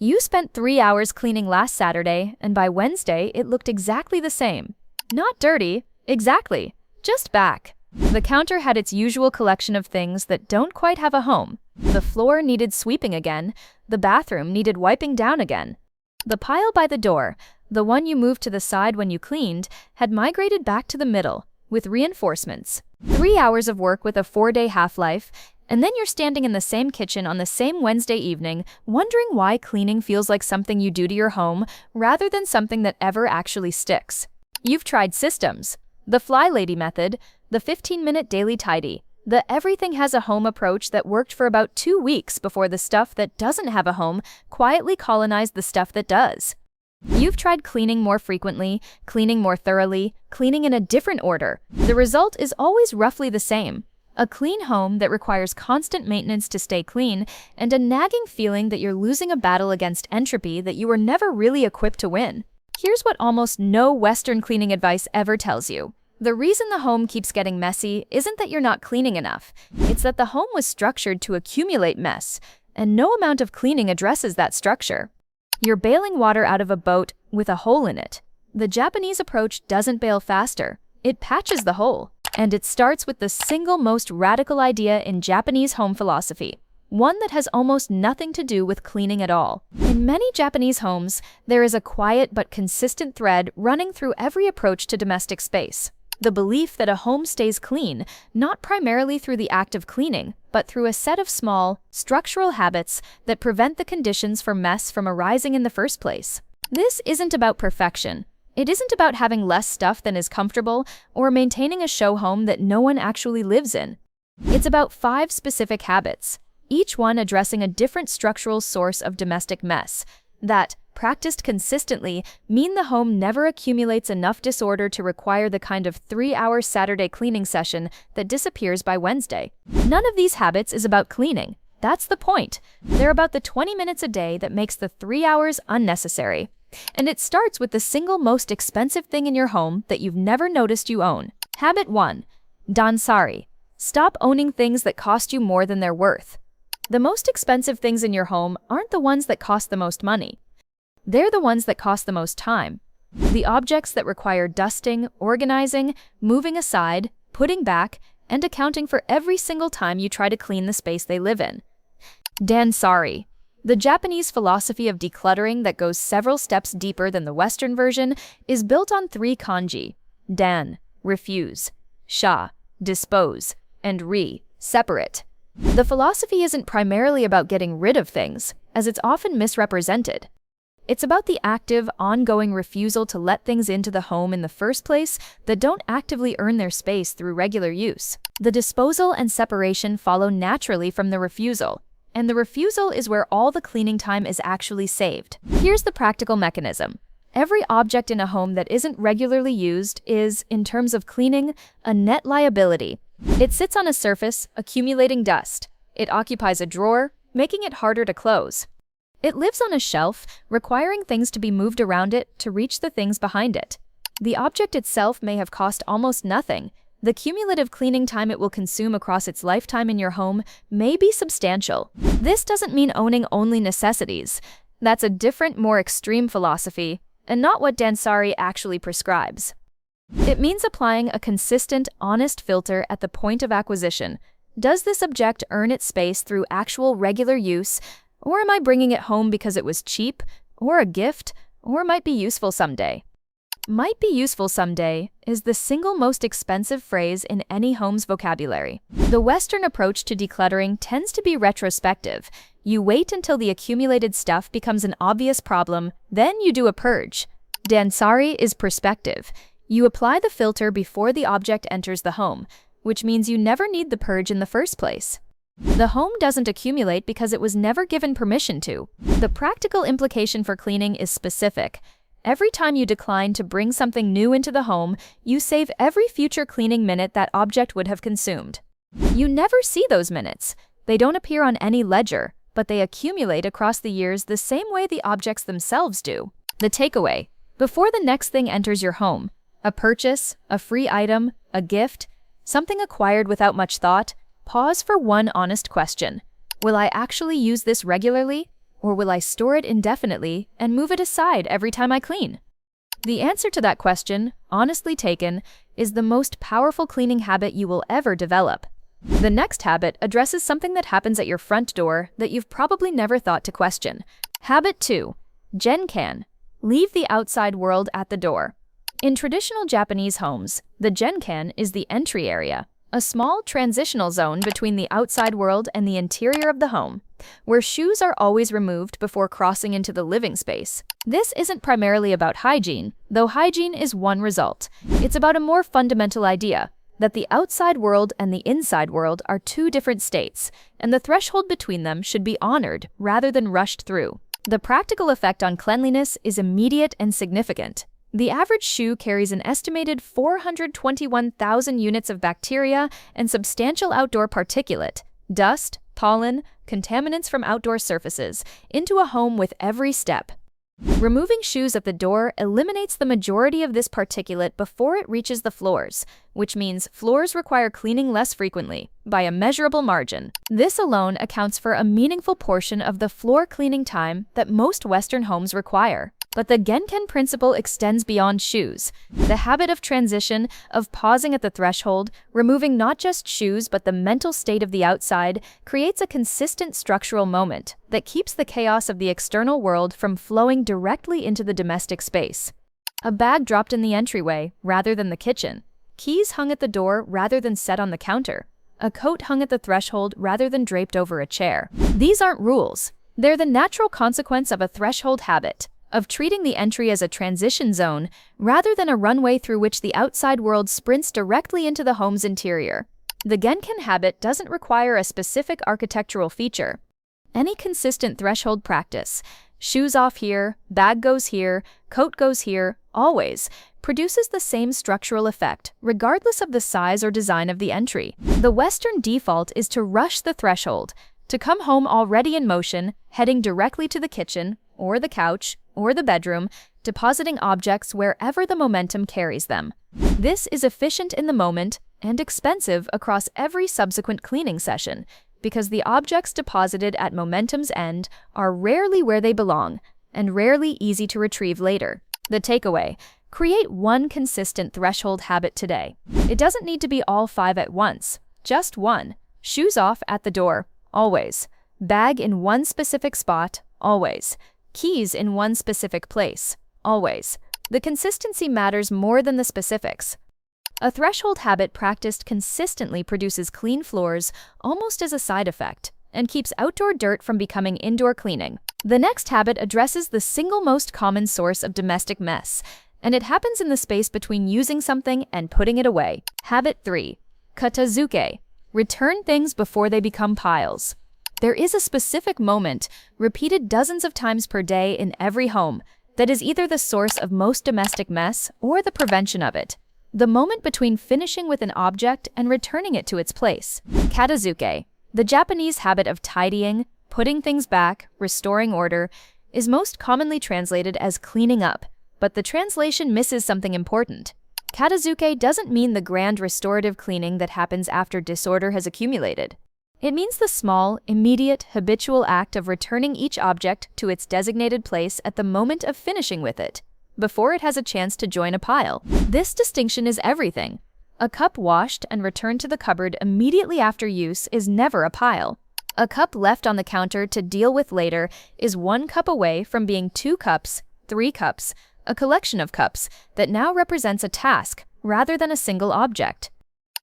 You spent 3 hours cleaning last Saturday, and by Wednesday, it looked exactly the same. Not dirty, exactly, just back. The counter had its usual collection of things that don't quite have a home. The floor needed sweeping again, the bathroom needed wiping down again. The pile by the door, the one you moved to the side when you cleaned, had migrated back to the middle, with reinforcements. 3 hours of work with a 4-day half-life, and then you're standing in the same kitchen on the same Wednesday evening, wondering why cleaning feels like something you do to your home rather than something that ever actually sticks. You've tried systems, the Fly Lady method, the 15-minute daily tidy, the everything has a home approach that worked for about 2 weeks before the stuff that doesn't have a home quietly colonized the stuff that does. You've tried cleaning more frequently, cleaning more thoroughly, cleaning in a different order. The result is always roughly the same. A clean home that requires constant maintenance to stay clean, and a nagging feeling that you're losing a battle against entropy that you were never really equipped to win. Here's what almost no Western cleaning advice ever tells you. The reason the home keeps getting messy isn't that you're not cleaning enough. It's that the home was structured to accumulate mess, and no amount of cleaning addresses that structure. You're bailing water out of a boat with a hole in it. The Japanese approach doesn't bail faster. It patches the hole. And it starts with the single most radical idea in Japanese home philosophy, one that has almost nothing to do with cleaning at all. In many Japanese homes, there is a quiet but consistent thread running through every approach to domestic space. The belief that a home stays clean, not primarily through the act of cleaning, but through a set of small, structural habits that prevent the conditions for mess from arising in the first place. This isn't about perfection. It isn't about having less stuff than is comfortable or maintaining a show home that no one actually lives in. It's about 5 specific habits, each one addressing a different structural source of domestic mess, that, practiced consistently, mean the home never accumulates enough disorder to require the kind of 3-hour Saturday cleaning session that disappears by Wednesday. None of these habits is about cleaning. That's the point. They're about the 20 minutes a day that makes the 3 hours unnecessary. And it starts with the single most expensive thing in your home that you've never noticed you own. Habit 1. Danshari. Stop owning things that cost you more than they're worth. The most expensive things in your home aren't the ones that cost the most money. They're the ones that cost the most time. The objects that require dusting, organizing, moving aside, putting back, and accounting for every single time you try to clean the space they live in. Danshari. The Japanese philosophy of decluttering that goes several steps deeper than the Western version is built on 3 kanji: dan, refuse; sha, dispose; and ri, separate. The philosophy isn't primarily about getting rid of things, as it's often misrepresented. It's about the active, ongoing refusal to let things into the home in the first place that don't actively earn their space through regular use. The disposal and separation follow naturally from the refusal. And the refusal is where all the cleaning time is actually saved. Here's the practical mechanism. Every object in a home that isn't regularly used is, in terms of cleaning, a net liability. It sits on a surface, accumulating dust. It occupies a drawer, making it harder to close. It lives on a shelf, requiring things to be moved around it to reach the things behind it. The object itself may have cost almost nothing. The cumulative cleaning time it will consume across its lifetime in your home may be substantial. This doesn't mean owning only necessities. That's a different, more extreme philosophy, and not what Danshari actually prescribes. It means applying a consistent, honest filter at the point of acquisition. Does this object earn its space through actual regular use, or am I bringing it home because it was cheap, or a gift, or might be useful someday? Might be useful someday is the single most expensive phrase in any home's vocabulary. The Western approach to decluttering tends to be retrospective. You wait until the accumulated stuff becomes an obvious problem, then you do a purge. Danshari is perspective. You apply the filter before the object enters the home, which means you never need the purge in the first place. The home doesn't accumulate because it was never given permission to. The practical implication for cleaning is specific. Every time you decline to bring something new into the home, you save every future cleaning minute that object would have consumed. You never see those minutes. They don't appear on any ledger, but they accumulate across the years the same way the objects themselves do. The takeaway: before the next thing enters your home, a purchase, a free item, a gift, something acquired without much thought, pause for one honest question. Will I actually use this regularly? or will I store it indefinitely and move it aside every time I clean? The answer to that question, honestly taken, is the most powerful cleaning habit you will ever develop. The next habit addresses something that happens at your front door that you've probably never thought to question. Habit 2. Genkan. Leave the outside world at the door. In traditional Japanese homes, the Genkan is the entry area, a small transitional zone between the outside world and the interior of the home, where shoes are always removed before crossing into the living space. This isn't primarily about hygiene, though hygiene is one result. It's about a more fundamental idea, that the outside world and the inside world are two different states, and the threshold between them should be honored rather than rushed through. The practical effect on cleanliness is immediate and significant. The average shoe carries an estimated 421,000 units of bacteria and substantial outdoor particulate, dust, pollen, contaminants from outdoor surfaces, into a home with every step. Removing shoes at the door eliminates the majority of this particulate before it reaches the floors, which means floors require cleaning less frequently, by a measurable margin. This alone accounts for a meaningful portion of the floor cleaning time that most Western homes require. But the Genkan principle extends beyond shoes. The habit of transition, of pausing at the threshold, removing not just shoes but the mental state of the outside, creates a consistent structural moment that keeps the chaos of the external world from flowing directly into the domestic space. A bag dropped in the entryway rather than the kitchen. Keys hung at the door rather than set on the counter. A coat hung at the threshold rather than draped over a chair. These aren't rules. They're the natural consequence of a threshold habit, of treating the entry as a transition zone rather than a runway through which the outside world sprints directly into the home's interior. The Genkan habit doesn't require a specific architectural feature. Any consistent threshold practice, shoes off here, bag goes here, coat goes here, always, produces the same structural effect, regardless of the size or design of the entry. The Western default is to rush the threshold, to come home already in motion, heading directly to the kitchen, or the couch, or the bedroom, depositing objects wherever the momentum carries them. This is efficient in the moment and expensive across every subsequent cleaning session, because the objects deposited at momentum's end are rarely where they belong, and rarely easy to retrieve later. The takeaway: create one consistent threshold habit today. It doesn't need to be all 5 at once, just one. Shoes off at the door, always. Bag in one specific spot, always. Keys in one specific place, always. The consistency matters more than the specifics. A threshold habit practiced consistently produces clean floors almost as a side effect, and keeps outdoor dirt from becoming indoor cleaning. The next habit addresses the single most common source of domestic mess, and it happens in the space between using something and putting it away. Habit 3. Katazuke. Return things before they become piles. There is a specific moment, repeated dozens of times per day in every home, that is either the source of most domestic mess or the prevention of it. The moment between finishing with an object and returning it to its place. Katazuke, the Japanese habit of tidying, putting things back, restoring order, is most commonly translated as cleaning up, but the translation misses something important. Katazuke doesn't mean the grand restorative cleaning that happens after disorder has accumulated. It means the small, immediate, habitual act of returning each object to its designated place at the moment of finishing with it, before it has a chance to join a pile. This distinction is everything. A cup washed and returned to the cupboard immediately after use is never a pile. A cup left on the counter to deal with later is 1 cup away from being 2 cups, 3 cups, a collection of cups that now represents a task rather than a single object.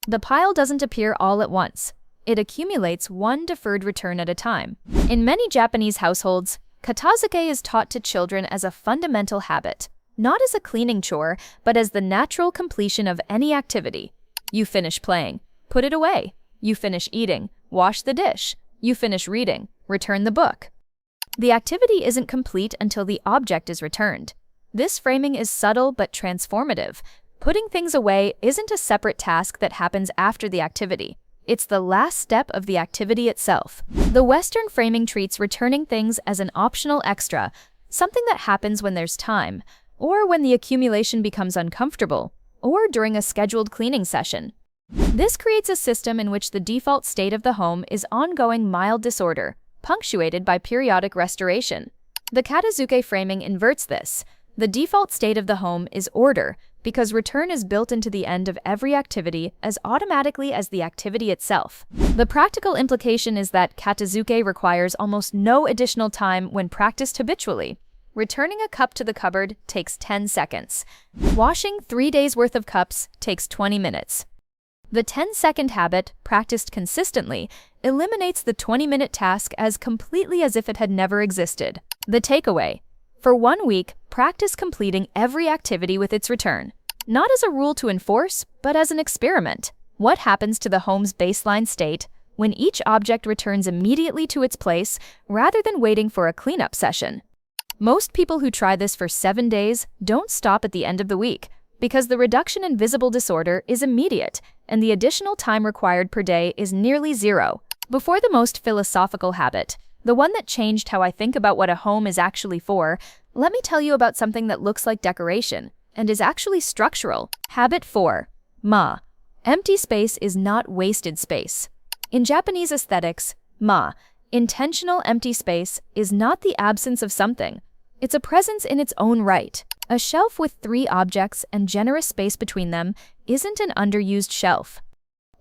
The pile doesn't appear all at once. It accumulates one deferred return at a time. In many Japanese households, Katazuke is taught to children as a fundamental habit, not as a cleaning chore, but as the natural completion of any activity. You finish playing, put it away. You finish eating, wash the dish. You finish reading, return the book. The activity isn't complete until the object is returned. This framing is subtle but transformative. Putting things away isn't a separate task that happens after the activity. It's the last step of the activity itself. The Western framing treats returning things as an optional extra, something that happens when there's time, or when the accumulation becomes uncomfortable, or during a scheduled cleaning session. This creates a system in which the default state of the home is ongoing mild disorder, punctuated by periodic restoration. The Katazuke framing inverts this. The default state of the home is order, because return is built into the end of every activity as automatically as the activity itself. The practical implication is that Katazuke requires almost no additional time when practiced habitually. Returning a cup to the cupboard takes 10 seconds. Washing 3 days' worth of cups takes 20 minutes. The 10-second habit, practiced consistently, eliminates the 20-minute task as completely as if it had never existed. The takeaway: for 1 week, practice completing every activity with its return. Not as a rule to enforce, but as an experiment. What happens to the home's baseline state when each object returns immediately to its place rather than waiting for a cleanup session? Most people who try this for 7 days don't stop at the end of the week, because the reduction in visible disorder is immediate and the additional time required per day is nearly zero. Before the most philosophical habit, the one that changed how I think about what a home is actually for, let me tell you about something that looks like decoration and is actually structural. Habit 4. Ma. Empty space is not wasted space. In Japanese aesthetics, ma, intentional empty space, is not the absence of something. It's a presence in its own right. A shelf with 3 objects and generous space between them isn't an underused shelf.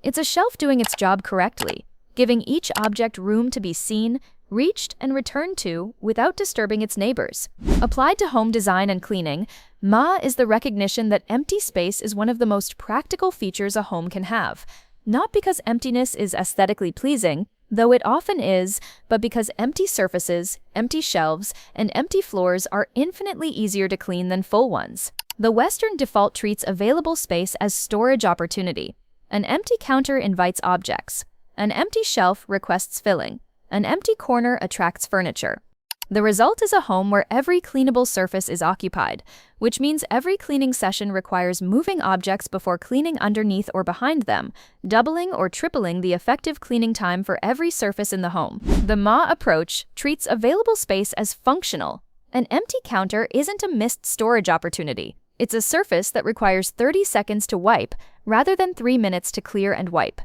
It's a shelf doing its job correctly, giving each object room to be seen, reached, and returned to without disturbing its neighbors. Applied to home design and cleaning, Ma is the recognition that empty space is one of the most practical features a home can have. Not because emptiness is aesthetically pleasing, though it often is, but because empty surfaces, empty shelves, and empty floors are infinitely easier to clean than full ones. The Western default treats available space as storage opportunity. An empty counter invites objects. An empty shelf requests filling. An empty corner attracts furniture. The result is a home where every cleanable surface is occupied, which means every cleaning session requires moving objects before cleaning underneath or behind them, doubling or tripling the effective cleaning time for every surface in the home. The Ma approach treats available space as functional. An empty counter isn't a missed storage opportunity. It's a surface that requires 30 seconds to wipe rather than 3 minutes to clear and wipe.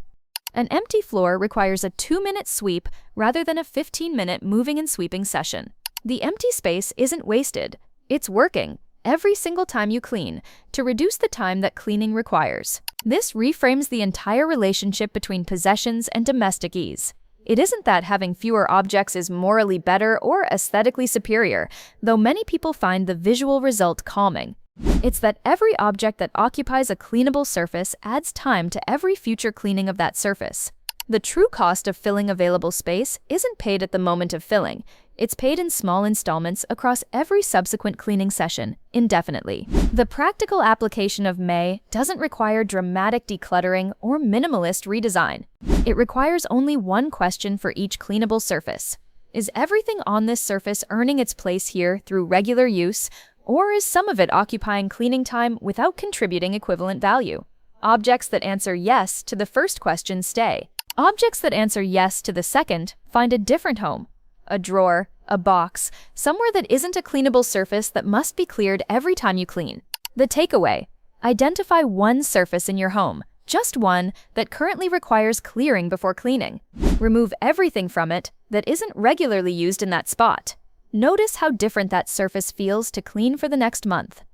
An empty floor requires a 2-minute sweep rather than a 15-minute moving and sweeping session. The empty space isn't wasted. It's working, every single time you clean, to reduce the time that cleaning requires. This reframes the entire relationship between possessions and domestic ease. It isn't that having fewer objects is morally better or aesthetically superior, though many people find the visual result calming. It's that every object that occupies a cleanable surface adds time to every future cleaning of that surface. The true cost of filling available space isn't paid at the moment of filling. It's paid in small installments across every subsequent cleaning session, indefinitely. The practical application of May doesn't require dramatic decluttering or minimalist redesign. It requires only one question for each cleanable surface. Is everything on this surface earning its place here through regular use, or is some of it occupying cleaning time without contributing equivalent value? Objects that answer yes to the first question stay. Objects that answer yes to the second find a different home. A drawer, a box, somewhere that isn't a cleanable surface that must be cleared every time you clean. The takeaway: identify one surface in your home, just one, that currently requires clearing before cleaning. Remove everything from it that isn't regularly used in that spot. Notice how different that surface feels to clean for the next month.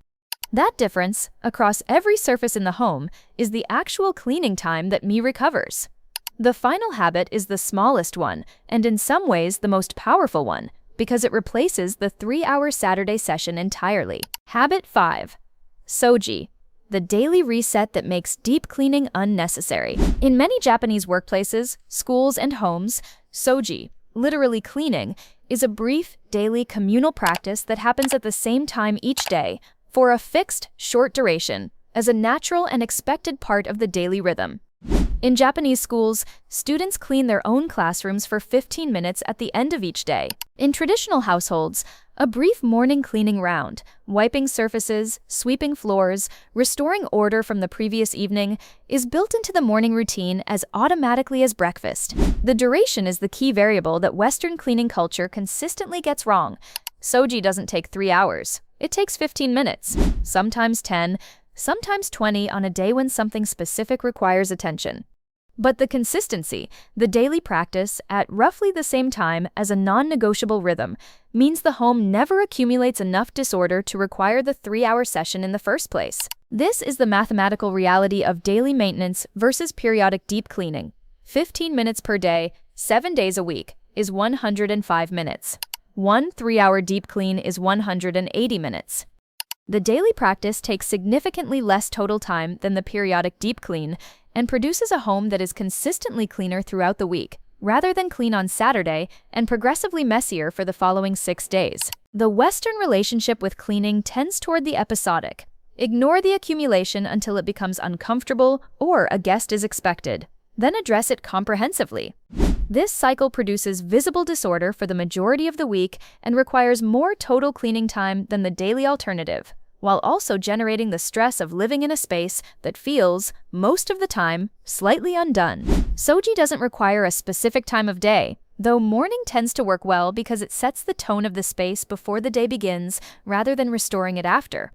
That difference, across every surface in the home, is the actual cleaning time that Me recovers. The final habit is the smallest one, and in some ways the most powerful one, because it replaces the 3-hour Saturday session entirely. Habit 5. Soji. The daily reset that makes deep cleaning unnecessary. In many Japanese workplaces, schools, and homes, Soji, literally cleaning, is a brief, daily communal practice that happens at the same time each day, for a fixed, short duration, as a natural and expected part of the daily rhythm. In Japanese schools, students clean their own classrooms for 15 minutes at the end of each day. In traditional households, a brief morning cleaning round, wiping surfaces, sweeping floors, restoring order from the previous evening, is built into the morning routine as automatically as breakfast. The duration is the key variable that Western cleaning culture consistently gets wrong. Soji doesn't take 3 hours. It takes 15 minutes, sometimes 10, sometimes 20 on a day when something specific requires attention. But the consistency, the daily practice at roughly the same time as a non-negotiable rhythm, means the home never accumulates enough disorder to require the 3-hour session in the first place. This is the mathematical reality of daily maintenance versus periodic deep cleaning. 15 minutes per day, 7 days a week, is 105 minutes. One 3-hour deep clean is 180 minutes. The daily practice takes significantly less total time than the periodic deep clean and produces a home that is consistently cleaner throughout the week, rather than clean on Saturday and progressively messier for the following 6 days. The Western relationship with cleaning tends toward the episodic. Ignore the accumulation until it becomes uncomfortable or a guest is expected. Then address it comprehensively. This cycle produces visible disorder for the majority of the week and requires more total cleaning time than the daily alternative, while also generating the stress of living in a space that feels, most of the time, slightly undone. Soji doesn't require a specific time of day, though morning tends to work well because it sets the tone of the space before the day begins rather than restoring it after.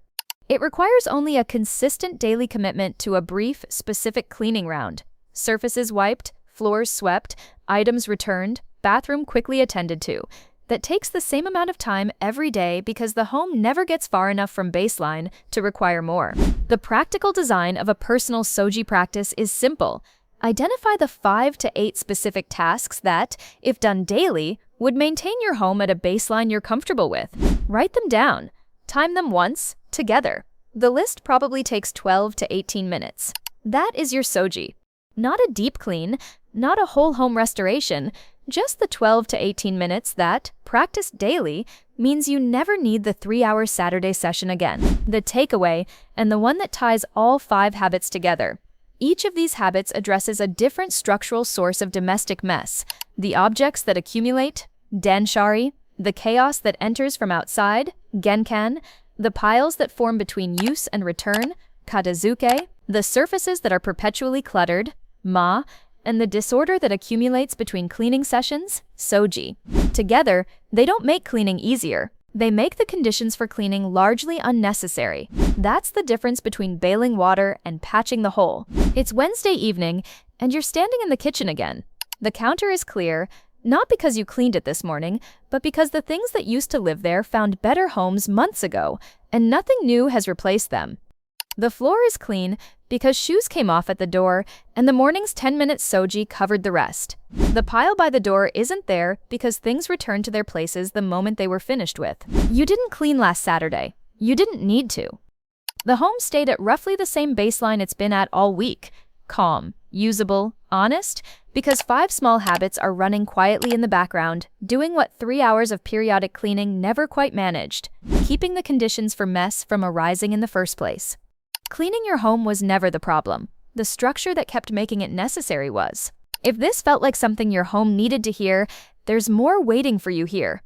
It requires only a consistent daily commitment to a brief, specific cleaning round. Surfaces wiped, floors swept, items returned, bathroom quickly attended to. That takes the same amount of time every day because the home never gets far enough from baseline to require more. The practical design of a personal Soji practice is simple. Identify the 5 to 8 specific tasks that, if done daily, would maintain your home at a baseline you're comfortable with. Write them down. Time them once, together. The list probably takes 12 to 18 minutes. That is your Soji. Not a deep clean, not a whole home restoration, just the 12 to 18 minutes that, practiced daily, means you never need the 3-hour Saturday session again. The takeaway, and the one that ties all 5 habits together. Each of these habits addresses a different structural source of domestic mess: the objects that accumulate, Danshari; the chaos that enters from outside, Genkan; the piles that form between use and return, Katazuke; the surfaces that are perpetually cluttered, and the disorder that accumulates between cleaning sessions, Soji. Together, they don't make cleaning easier. They make the conditions for cleaning largely unnecessary. That's the difference between bailing water and patching the hole. It's Wednesday evening, and you're standing in the kitchen again. The counter is clear, not because you cleaned it this morning, but because the things that used to live there found better homes months ago, and nothing new has replaced them. The floor is clean because shoes came off at the door, and the morning's 10-minute Soji covered the rest. The pile by the door isn't there because things returned to their places the moment they were finished with. You didn't clean last Saturday. You didn't need to. The home stayed at roughly the same baseline it's been at all week. Calm, usable, honest, because 5 small habits are running quietly in the background, doing what 3 hours of periodic cleaning never quite managed, keeping the conditions for mess from arising in the first place. Cleaning your home was never the problem. The structure that kept making it necessary was. If this felt like something your home needed to hear, there's more waiting for you here.